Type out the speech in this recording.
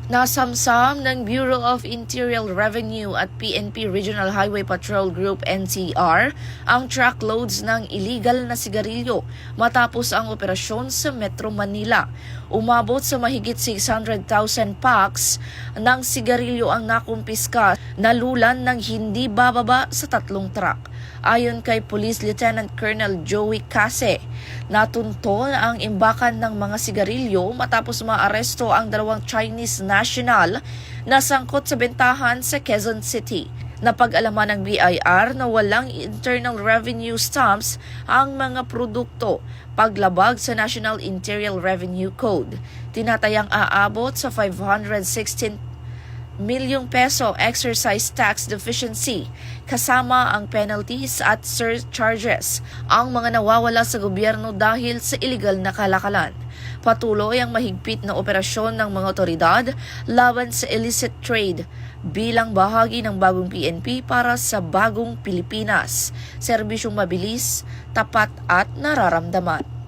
Nasamsam ng Bureau of Interior Revenue at PNP Regional Highway Patrol Group NCR ang truckloads ng illegal na sigarilyo matapos ang operasyon sa Metro Manila. Umabot sa mahigit 600,000 packs ng sigarilyo ang nakumpiska, nalulan ng hindi bababa sa 3 truck. Ayon kay Police Lieutenant Colonel Joey Case, natuntol ang imbakan ng mga sigarilyo matapos maaresto ang 2 Chinese national na sangkot sa bentahan sa Quezon City. Napag-alaman ng BIR na walang internal revenue stamps ang mga produkto, paglabag sa National Interior Revenue Code. Tinatayang aabot sa 516 milyong peso excise tax deficiency kasama ang penalties at surcharges ang mga nawawala sa gobyerno dahil sa illegal na kalakalan. Patuloy ang mahigpit na operasyon ng mga otoridad laban sa illicit trade bilang bahagi ng bagong PNP para sa bagong Pilipinas. Serbisyong mabilis, tapat at nararamdaman.